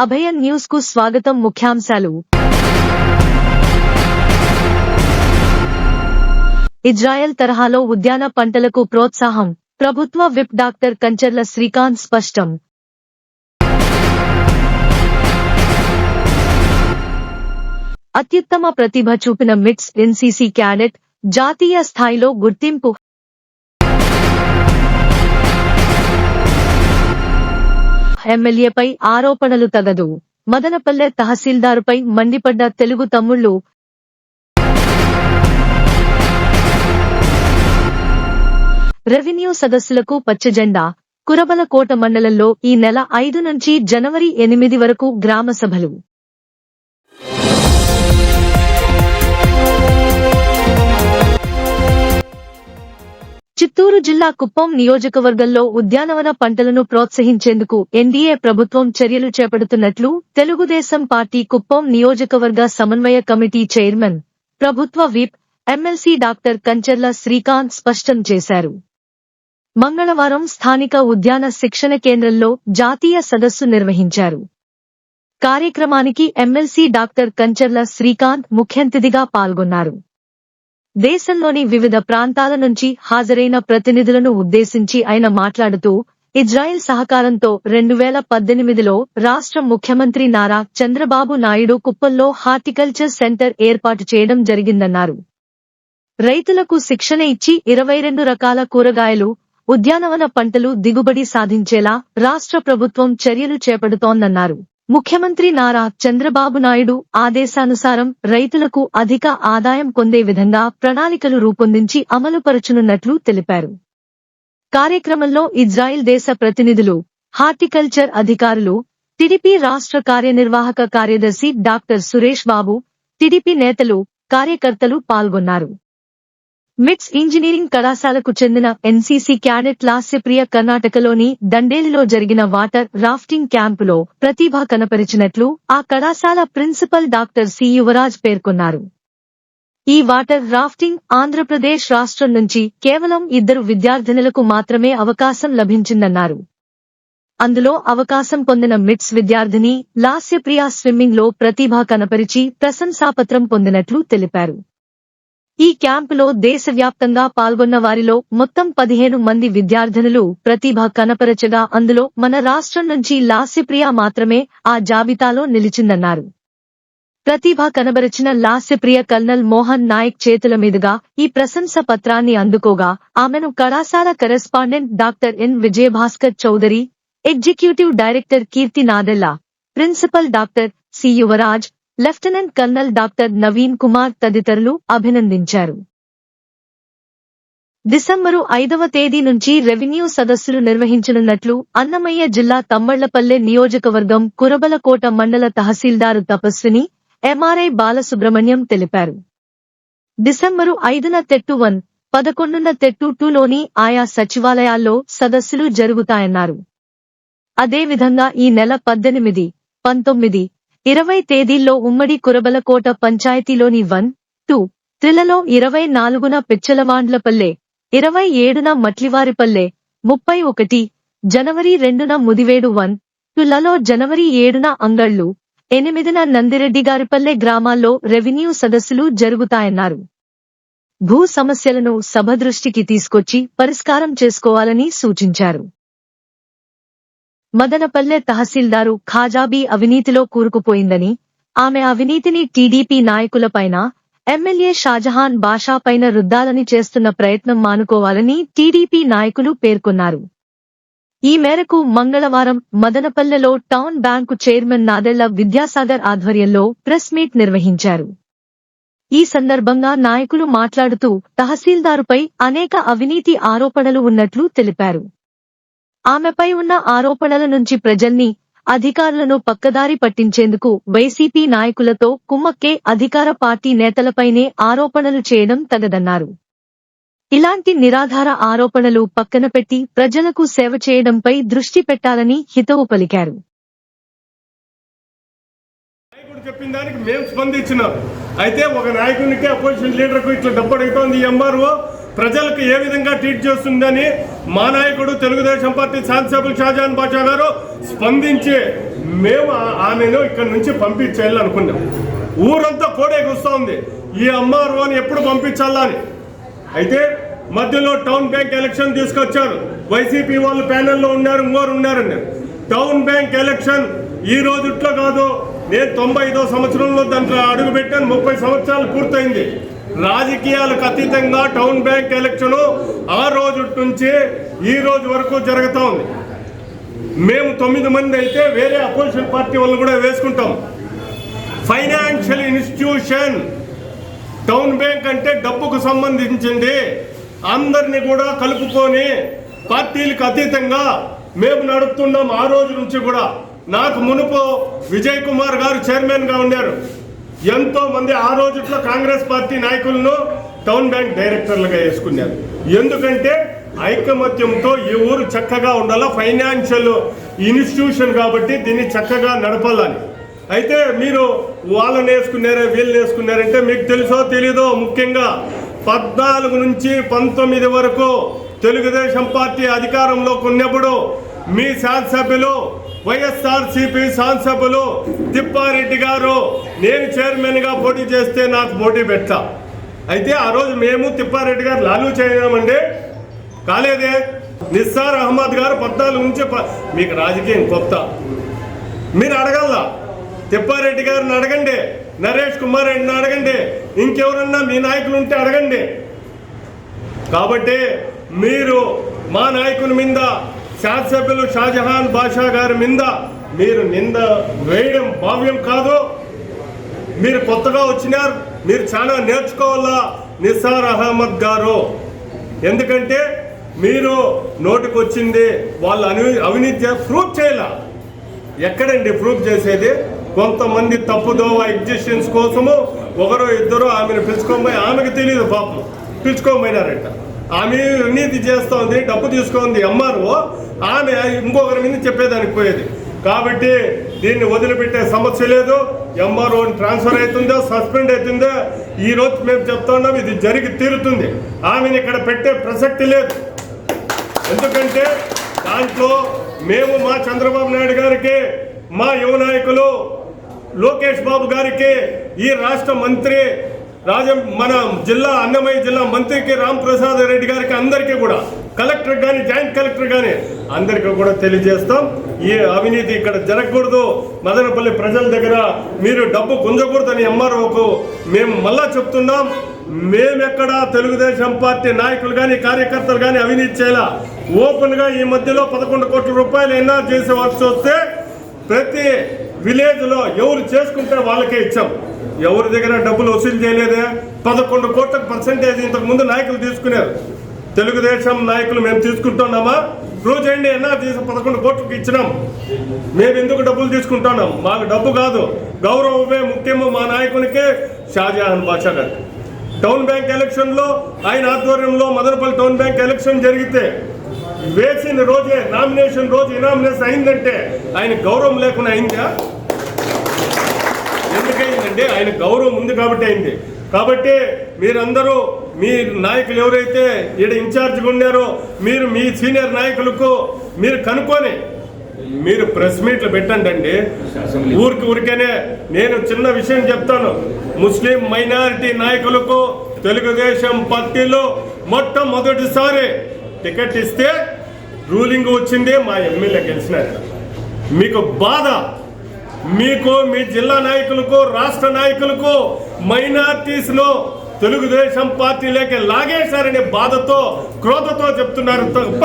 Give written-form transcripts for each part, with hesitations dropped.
అభయ news కు స్వాగతం. ముఖ్యాంశాలు. ఇజ్రాయెల్ తరహాలో ఉద్యాన పంటలకు ప్రోత్సాహం. ప్రభుత్వ విప్ డాక్టర్ కంచర్ల శ్రీకాంత్ స్పష్టం. అత్యుత్తమ ప్రతిభ చూపిన మిట్స్ ఎన్సీసీ క్యాడెట్ జాతీయ స్థాయిలో గుర్తింపు. ఎమ్మెల్యేపై ఆరోపణలు తగదు. మదనపల్లె తహసీల్దారుపై మండిపడ్డ తెలుగు తమ్ముళ్లు. రెవెన్యూ సదస్సులకు పచ్చజెండా. కురబలకోట మండలంలో ఈ నెల 5 నుంచి జనవరి 8 వరకు గ్రామ సభలు. చిత్తూరు జిల్లా కుప్పం నియోజకవర్గంలో ఉద్యానవన పంటలను ప్రోత్సహించేందుకు ఎన్డీఏ ప్రభుత్వం చర్యలు చేపడుతున్నట్లు తెలుగుదేశం పార్టీ కుప్పం నియోజకవర్గ సమన్వయ కమిటీ చైర్మన్, ప్రభుత్వ whip, MLC doctor Kancharla Srikanth స్పష్టం చేశారు. మంగళవారం స్థానిక ఉద్యాన శిక్షణ కేంద్రంలో జాతీయ సదస్సు నిర్వహించారు. కార్యక్రమానికి ఎమ్మెల్సీ డాక్టర్ కంచర్ల శ్రీకాంత్ ముఖ్యఅతిథిగా పాల్గొన్నారు. దేశంలోని వివిధ ప్రాంతాల నుంచి హాజరైన ప్రతినిధులను ఉద్దేశించి ఆయన మాట్లాడుతూ, ఇజ్రాయెల్ సహకారంతో 2018లో రాష్ట్ర ముఖ్యమంత్రి నారా చంద్రబాబు నాయుడు కుప్పంలో హార్టికల్చర్ సెంటర్ ఏర్పాటు చేయడం జరిగిందన్నారు. రైతులకు శిక్షణ ఇచ్చి 22 రకాల కూరగాయలు, ఉద్యానవన పంటలు దిగుబడి సాధించేలా రాష్ట్ర ప్రభుత్వం చర్యలు చేపడుతోందన్నారు. ముఖ్యమంత్రి నారా చంద్రబాబు నాయుడు ఆదేశానుసారం రైతులకు అధిక ఆదాయం పొందే విధంగా ప్రణాళికలు రూపొందించి అమలుపరచనున్నట్లు తెలిపారు. కార్యక్రమంలో ఇజ్రాయెల్ దేశ ప్రతినిధులు, హార్టికల్చర్ అధికారులు, టీడీపీ రాష్ట్ర కార్యనిర్వాహక కార్యదర్శి డాక్టర్ సురేష్ బాబు, టీడీపీ నేతలు, కార్యకర్తలు పాల్గొన్నారు. మిట్స్ ఇంజనీరింగ్ కళాశాలకు చెందిన ఎన్సీసీ క్యాడెట్ లాస్యప్రియ కర్ణాటకలోని దండేలిలో జరిగిన వాటర్ రాఫ్టింగ్ క్యాంపులో ప్రతిభ కనపరిచినట్లు ఆ కళాశాల ప్రిన్సిపల్ డాక్టర్ సి యువరాజ్ పేర్కొన్నారు. ఈ వాటర్ రాఫ్టింగ్ ఆంధ్రప్రదేశ్ రాష్ట్రం నుంచి కేవలం 2 విద్యార్థినులకు మాత్రమే అవకాశం లభించిందన్నారు. అందులో అవకాశం పొందిన మిట్స్ విద్యార్థిని లాస్యప్రియ స్విమ్మింగ్ లో ప్రతిభ కనపరిచి ప్రశంసాపత్రం పొందినట్లు తెలిపారు. ఈ క్యాంపులో దేశవ్యాప్తంగా పాల్గొన్న వారిలో మొత్తం 15 మంది విద్యార్థినులు ప్రతిభ కనపరచగా అందులో మన రాష్ట్రం నుంచి లాస్యప్రియ మాత్రమే ఆ జాబితాలో నిలిచిందన్నారు. ప్రతిభ కనబరచిన లాస్యప్రియ కల్నల్ మోహన్ నాయక్ చేతుల మీదుగా ఈ ప్రశంస పత్రాన్ని అందుకోగా ఆమెను కళాశాల correspondent doctor N Vijayabhaskar Chowdary, executive director Keerthi Nadella, principal doctor C Yuvaraj, lieutenant colonel doctor Naveen Kumar తదితరులు అభినందించారు. డిసెంబరు 5వ తేదీ నుంచి రెవెన్యూ సదస్సులు నిర్వహించనున్నట్లు అన్నమయ్య జిల్లా తమ్మళ్లపల్లె నియోజకవర్గం కురబలకోట మండల తహసీల్దారు తపస్విని, ఎంఆర్ఐ బాలసుబ్రహ్మణ్యం తెలిపారు. డిసెంబరు 5న తెట్టు 1, 11న తెట్టు 2లోని ఆయా సచివాలయాల్లో సదస్సులు జరుగుతాయన్నారు. అదేవిధంగా ఈ నెల 18, 19, 20 తేదీల్లో ఉమ్మడి కురబలకోట పంచాయతీలోని 1, 2, 3లలో 24న పిచ్చలవాండ్లపల్లె, 27న మట్లివారిపల్లె, 31 జనవరి 2న ముదివేడు 1, 2లలో జనవరి 7న అంగళ్లు, 8న నందిరెడ్డిగారిపల్లె గ్రామాల్లో రెవెన్యూ సదస్సులు జరుగుతాయన్నారు. భూ సమస్యలను సభ దృష్టికి తీసుకొచ్చి పరిష్కారం చేసుకోవాలని సూచించారు. మదనపల్లె తహసీల్దారు ఖాజాబీ అవినీతిలో కూరుకుపోయిందని, ఆమె అవినీతిని టీడీపీ నాయకులపైన, ఎమ్మెల్యే షాజహాన్ బాషాపైన రుద్దాలని చేస్తున్న ప్రయత్నం మానుకోవాలని టీడీపీ నాయకులు పేర్కొన్నారు. ఈ మేరకు మంగళవారం మదనపల్లెలో town bank chairman Nadella Vidyasagar ఆధ్వర్యంలో ప్రెస్ మీట్ నిర్వహించారు. ఈ సందర్భంగా నాయకులు మాట్లాడుతూ తహసీల్దారుపై అనేక అవినీతి ఆరోపణలు ఉన్నట్లు తెలిపారు. ఆమెపై ఉన్న ఆరోపణల నుంచి ప్రజల్ని, అధికారులను పక్కదారి పట్టించేందుకు వైసీపీ నాయకులతో కుమ్మక్కే అధికార పార్టీ నేతలపైనే ఆరోపణలు చేయడం తగదన్నారు. ఇలాంటి నిరాధార ఆరోపణలు పక్కన పెట్టి ప్రజలకు సేవ చేయడంపై దృష్టి పెట్టాలని హితవు పలికారు. చెప్పిన దానికి మేము స్పందించినాం. అయితే ఒక నాయకునికి అపోజిషన్ లీడర్కు ఇట్లా డబ్బు అడుగుతోంది ఎంఆర్ఓ, ప్రజలకు ఏ విధంగా ట్రీట్ చేస్తుందని మా నాయకుడు తెలుగుదేశం పార్టీ శాసనసభ్యులు షాజహాన్ బాషా గారు స్పందించి మేము ఆమెను ఇక్కడ నుంచి పంపించేయాలనుకున్నాం. ఊరంతా కోడేకొస్తా ఉంది ఈ ఎంఆర్ఓ అని ఎప్పుడు పంపించాలా అని. అయితే మధ్యలో టౌన్ బ్యాంక్ ఎలక్షన్ తీసుకొచ్చారు. వైసీపీ వాళ్ళు ప్యానెల్లో ఉన్నారు, ఇంకోరు ఉన్నారన్నారు. టౌన్ బ్యాంక్ ఎలక్షన్ ఈ రోజుట్లో కాదు, నేను 95వ సంవత్సరంలో దాంట్లో అడుగు పెట్టాను. 30 సంవత్సరాలు పూర్తయింది. రాజకీయాలకు అతీతంగా టౌన్ బ్యాంక్ ఎలక్షన్ ఆ రోజు నుంచి ఈ రోజు వరకు జరుగుతూ ఉంది. మేము 9 మంది అయితే వేరే అపోజిషన్ పార్టీ వాళ్ళు కూడా వేసుకుంటాం. ఫైనాన్షియల్ ఇన్స్టిట్యూషన్ టౌన్ బ్యాంక్ అంటే డబ్బుకు సంబంధించింది. అందరినీ కూడా కలుపుకొని పార్టీలకు అతీతంగా మేము నడుపుతున్నాం. ఆ రోజు నుంచి కూడా నాకు మునుపు విజయ్ కుమార్ గారు చైర్మన్గా ఉన్నారు. ఎంతో మంది ఆ రోజుట్లో కాంగ్రెస్ పార్టీ నాయకులను టౌన్ బ్యాంక్ డైరెక్టర్లుగా వేసుకున్నారు. ఎందుకంటే ఐకమత్యంతో ఈ ఊరు చక్కగా ఉండాలా, ఫైనాన్షియల్ ఇన్స్టిట్యూషన్ కాబట్టి దీన్ని చక్కగా నడపాలని. అయితే మీరు వాళ్ళని వేసుకున్నారే వీళ్ళని వేసుకున్నారంటే మీకు తెలుసో తెలీదో, ముఖ్యంగా 14 నుంచి 19 వరకు తెలుగుదేశం పార్టీ అధికారంలోకి ఉన్నప్పుడు మీ శాసనసభ్యులు వైఎస్ఆర్సీపీ శాసనసభ్యులు తిప్పారెడ్డి గారు నేను చైర్మన్గా పోటీ చేస్తే నాకు పోటీ పెట్టా. అయితే ఆ రోజు మేము తిప్పారెడ్డి గారు లాలూ చేయమండి, కాలేదే. నిస్సార్ అహ్మద్ గారు 14 నుంచి మీకు రాజకీయం కొత్త, మీరు అడగల్లా. తిప్పారెడ్డి గారిని అడగండి, నరేష్ కుమార్ రెడ్డిని అడగండి, ఇంకెవరన్నా మీ నాయకులు ఉంటే అడగండి. కాబట్టి మీరు మా నాయకుని మీద, శాసనసభ్యులు షాజహాన్ బాషా గారి మీద మీరు నింద వేయడం భావ్యం కాదు. మీరు కొత్తగా వచ్చినారు, మీరు చాలా నేర్చుకోవాలా నిస్సార్ అహ్మద్ గారు. ఎందుకంటే మీరు నోటికి వచ్చింది వాళ్ళు అవినీతి ప్రూఫ్ చేయాల. ఎక్కడండి ప్రూఫ్ చేసేది? కొంతమంది తప్పుదోవ ఎగ్జిస్టెన్స్ కోసము ఒకరో ఇద్దరు ఆమెను పిలుచుకోబోయి, ఆమెకు తెలియదు పాపం, పిలుచుకోబోయినారంట. ఆమె అవినీతి చేస్తూ ఉంది, డబ్బు తీసుకుంది ఎంఆర్ఓ, ఆమె ఇంకొకరి మీద చెప్పేదానికి పోయేది. కాబట్టి దీన్ని వదిలిపెట్టే సమస్య లేదు. ఎంఆర్ఓ ట్రాన్స్ఫర్ అవుతుందో సస్పెండ్ అవుతుందో ఈ రోజు మేము చెప్తున్నాం, ఇది జరిగి తీరుతుంది. ఆమెను ఇక్కడ పెట్టే ప్రసక్తి లేదు. ఎందుకంటే దాంట్లో మేము మా చంద్రబాబు నాయుడు గారికి, మా యువ నాయకులు లోకేష్ బాబు గారికి, ఈ రాష్ట్ర మంత్రి మన జిల్లా అన్నమయ్య జిల్లా మంత్రికి రాంప్రసాద్ రెడ్డి గారికి, అందరికీ కూడా కలెక్టర్ కానీ జాయింట్ కలెక్టర్ కానీ అందరికీ కూడా తెలియజేస్తాం, ఈ అవినీతి ఇక్కడ జరగకూడదు. మదనపల్లి ప్రజల దగ్గర మీరు డబ్బు గుంజకూడదని ఎంఆర్ఓకు మేము మళ్ళా చెప్తున్నాం. మేమెక్కడ తెలుగుదేశం పార్టీ నాయకులు కానీ కార్యకర్తలు కానీ అవినీతి చేయాల. ఓపెన్గా ఈ మధ్యలో 11 కోట్ల రూపాయలు అయినా చేసే వర్క్స్ వస్తే ప్రతి విలేజ్లో ఎవరు చేసుకుంటే వాళ్ళకే ఇచ్చాం. ఎవరి దగ్గర డబ్బులు వసూలు చేయలేదే. 11 కోట్ల పర్సెంటేజ్ ఇంతకుముందు నాయకులు తీసుకున్నారు. తెలుగుదేశం నాయకులు మేము తీసుకుంటున్నామా? ప్రూవ్ చేయండి. ఎన్నా తీసి 11 కోట్లకి ఇచ్చినాం. మేము ఎందుకు డబ్బులు తీసుకుంటున్నాం? మాకు డబ్బు కాదు, గౌరవమే ముఖ్యము. మా నాయకునికి షాజహాన్ బాషా గారు టౌన్ బ్యాంక్ ఎలక్షన్లో ఆయన ఆధ్వర్యంలో మదనపల్లి టౌన్ బ్యాంక్ ఎలక్షన్ జరిగితే వేసిన రోజే నామినేషన్ రోజు ఇనామినేషన్ అయిందంటే ఆయన గౌరవం లేకుండా అయిందా? ఎందుకయిందండి? ఆయన గౌరవం ఉంది కాబట్టి అయింది. కాబట్టి మీరందరూ మీ నాయకులు ఎవరైతే ఇక్కడ ఇన్ఛార్జ్గా ఉన్నారో మీరు మీ సీనియర్ నాయకులకు మీరు కనుక్కొని మీరు ప్రెస్ మీట్లు పెట్టండి అండి. ఊరికేనే నేను చిన్న విషయం చెప్తాను. ముస్లిం మైనారిటీ నాయకులకు తెలుగుదేశం పార్టీలో మొట్టమొదటిసారి టికెట్ ఇస్తే రూలింగ్ వచ్చింది, మా ఎమ్మెల్యే గెలిచినారు. మీకు బాధ, మీకు మీ జిల్లా నాయకులకు రాష్ట్ర నాయకులకు మైనారిటీస్లో తెలుగుదేశం పార్టీలోకి లాగేశారనే బాధతో క్రోధతో చెప్తున్నారు తప్ప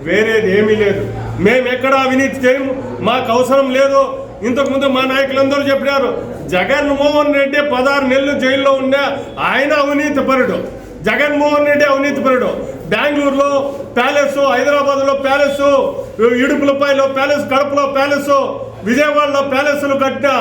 వేరేది ఏమీ లేదు. మేము ఎక్కడ అవినీతి చేయము, మాకు అవసరం లేదు. ఇంతకుముందు మా నాయకులందరూ చెప్పినారు, జగన్మోహన్ రెడ్డి 16 నెలలు జైల్లో ఉన్నా ఆయన అవినీతి పరుడు. జగన్మోహన్ రెడ్డి అవినీతి పరుడు. బెంగళూరులో ప్యాలెస్, హైదరాబాద్లో ప్యాలెస్, ఇడుపులపైలో ప్యాలెస్, కడపలో ప్యాలెస్, విజయవాడలో ప్యాలెస్లు కట్టిన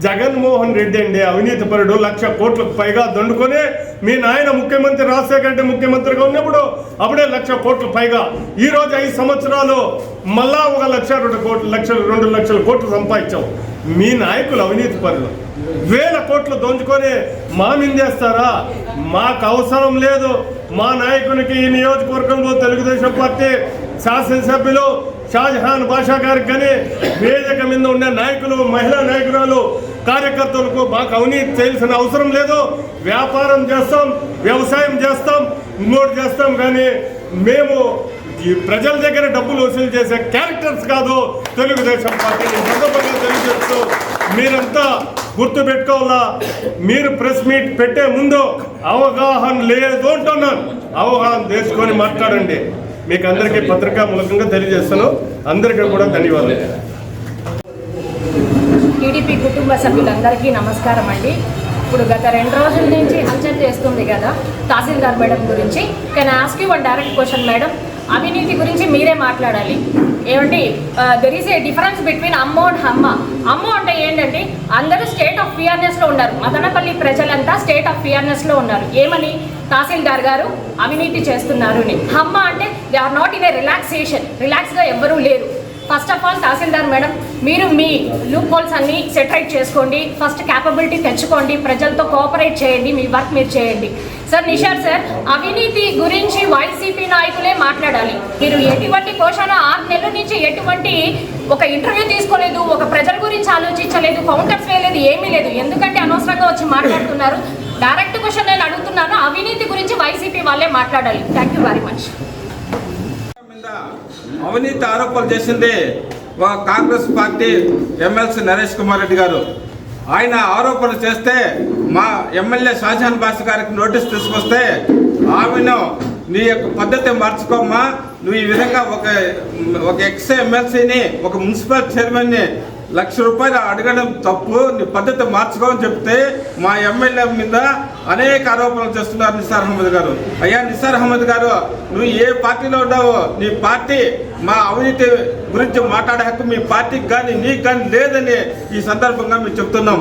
జగన్మోహన్ రెడ్డి అండి అవినీతి పరుడు. 1,00,000 కోట్లకు పైగా దండుకొని మీ నాయన ముఖ్యమంత్రి రాజశేఖర రెడ్డి ముఖ్యమంత్రిగా ఉన్నప్పుడు అప్పుడే 1,00,000 కోట్లకు పైగా. ఈ రోజు 5 సంవత్సరాలు మళ్ళా 1,00,000 2 లక్షల కోట్లు సంపాదించాం. మీ నాయకులు అవినీతి పరులు 1,000 కోట్లు దోచుకొని మా మిందేస్తారా? మాకు అవసరం లేదు. మా నాయకునికి ఈ నియోజకవర్గంలో తెలుగుదేశం పార్టీ శాసనసభ్యులు షాజహాన్ బాషా గారికి కానీ వేదిక మీద ఉండే నాయకులు, మహిళా నాయకురాలు, కార్యకర్తలకు మాకు అవినీతి చేయాల్సిన అవసరం లేదు. వ్యాపారం చేస్తాం, వ్యవసాయం చేస్తాం, ఇంకోటి చేస్తాం, కానీ మేము ఈ ప్రజల దగ్గర డబ్బులు వసూలు చేసే క్యారెక్టర్స్ కాదు తెలుగుదేశం పార్టీని సందర్భంగా తెలియజేస్తూ మీరంతా గుర్తుపెట్టుకోవాలా. మీరు ప్రెస్ మీట్ పెట్టే ముందు అవగాహన లేదు అంటున్నాను, అవగాహన చేసుకొని మాట్లాడండి. మీకు అందరికీ పత్రికా మూలకంగా తెలియజేస్తాను. అందరికీ కూడా ధన్యవాదాలు. టీడీపీ కుటుంబ సభ్యులందరికీ నమస్కారం అండి. ఇప్పుడు గత 2 రోజుల నుంచి హల్చల్ చేస్తుంది కదా తహసీల్దార్ మేడం గురించి. Can I ask you one direct question madam? అవినీతి గురించి మీరే మాట్లాడాలి. ఏమండి, there is a difference between అమ్మో అండ్ హమ్మ. అమ్మో అంటే ఏంటంటే అందరూ స్టేట్ ఆఫ్ ఫియర్నెస్లో ఉన్నారు. మదనపల్లి ప్రజలంతా స్టేట్ ఆఫ్ ఫియర్నెస్లో ఉన్నారు. ఏమని? తహసీల్దార్ గారు అవినీతి చేస్తున్నారు అని. హమ్మ అంటే they are not in a రిలాక్స్గా ఎవ్వరూ లేరు. First of all tahsildar madam, మీరు మీ లూప్ హోల్స్ అన్ని సెటరైట్ చేసుకోండి. ఫస్ట్ క్యాపబిలిటీ తెచ్చుకోండి, ప్రజలతో కోఆపరేట్ చేయండి, మీ వర్క్ మీరు చేయండి. సార్ నిషార్ సార్, అవినీతి గురించి వైసీపీ నాయకులే మాట్లాడాలి. మీరు ఎటువంటి పోషణ 6 నెలల నుంచి ఎటువంటి ఒక ఇంటర్వ్యూ తీసుకోలేదు, ఒక ప్రజల గురించి ఆలోచించలేదు, కౌంటర్స్ వేయలేదు, ఏమీ లేదు. ఎందుకంటే అనవసరంగా వచ్చి మాట్లాడుతున్నారు. డైరెక్ట్ క్వశ్చన్ నేను అడుగుతున్నాను, అవినీతి గురించి వైసీపీ వాళ్ళే మాట్లాడాలి. Thank you very much. అవినీతి ఆరోపణలు చేసింది కాంగ్రెస్ పార్టీ ఎమ్మెల్సీ నరేష్ కుమార్ రెడ్డి గారు. ఆయన ఆరోపణలు చేస్తే మా ఎమ్మెల్యే షాజహాన్ బాషా గారికి నోటీస్ తీసుకొస్తే ఆమెను నీ యొక్క పద్ధతి మార్చుకోమ్మా, నువ్వు ఈ విధంగా ఒక ఎక్స్ ఎమ్మెల్సీని, ఒక మున్సిపల్ చైర్మన్ని ₹1,00,000 అడగడం తప్పు, నీ పద్ధతి మార్చుకోమని చెప్తే మా ఎమ్మెల్యే మీద అనేక ఆరోపణలు చేస్తున్నారు నిసార్ అహ్మద్ గారు. అయ్యా నిసార్ అహ్మద్ గారు, నువ్వు ఏ పార్టీలో ఉన్నావో నీ పార్టీ మా అవినీతి గురించి మాట్లాడే హక్కు మీ పార్టీకి కానీ నీకు కానీ లేదని ఈ సందర్భంగా మేము చెప్తున్నాం.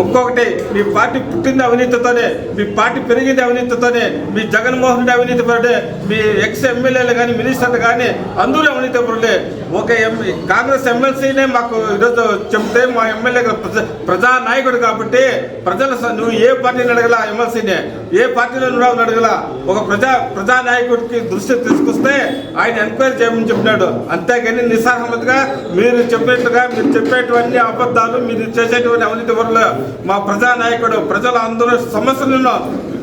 ఇంకొకటి, మీ పార్టీ పుట్టింది అవినీతితోనే, మీ పార్టీ పెరిగింది అవినీతితోనే, మీ జగన్మోహన్ రెడ్డి అవినీతి పరుడే, మీ ఎక్స్ ఎమ్మెల్యేలు కానీ మినిస్టర్లు కానీ అందరూ అవినీతి పరుడే. ఒక కాంగ్రెస్ ఎమ్మెల్సీనే మాకు ఈరోజు చెప్తే మా ఎమ్మెల్యే ప్రజా నాయకుడు కాబట్టి ప్రజలు నువ్వు ఏ పార్టీని అడగల, ఎమ్మెల్సీనే ఏ పార్టీలో నువ్వు అడగల, ఒక ప్రజా నాయకుడికి దృష్టి తీసుకొస్తే ఆయన ఎంక్వైరీ చేయమని చెప్పినాడు. అంతేగాని నిసార్ అహ్మద్ గా మీరు చెప్పినట్టుగా మీరు చెప్పేటువంటి అబద్ధాలు, మీరు చేసేటువంటి అవినీతి వల్ల మా ప్రజా నాయకుడు ప్రజల అందరూ సమస్యలను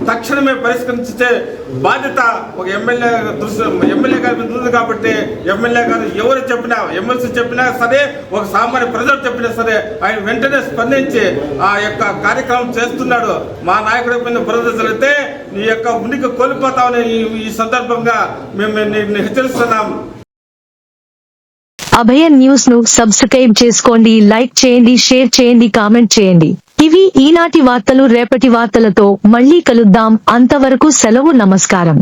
తక్షణమే పరిష్కరించే బాధ్యత ఒక ఎమ్మెల్యే గారి మీద ఉంది. కాబట్టి ఎమ్మెల్యే గారు ఎవరు చెప్పినా, ఎమ్మెల్సీ చెప్పినా సరే, ఒక సామాన్య ప్రజలు చెప్పినా సరే ఆయన వెంటనే స్పందించి ఆ యొక్క కార్యక్రమం చేస్తున్నాడు. మా నాయకుడి మీద బురద జరిగితే నీ యొక్క ఉనికి కోల్పోతామని ఈ సందర్భంగా మేము హెచ్చరిస్తున్నాం. అభయ న్యూస్ ను సబ్స్క్రైబ్ చేసుకోండి, లైక్ చేయండి, షేర్ చేయండి, కామెంట్ చేయండి. ఇవి ఈనాటి వార్తలు. రేపటి వార్తలతో మళ్ళీ కలుద్దాం. అంతవరకు సెలవు. నమస్కారం.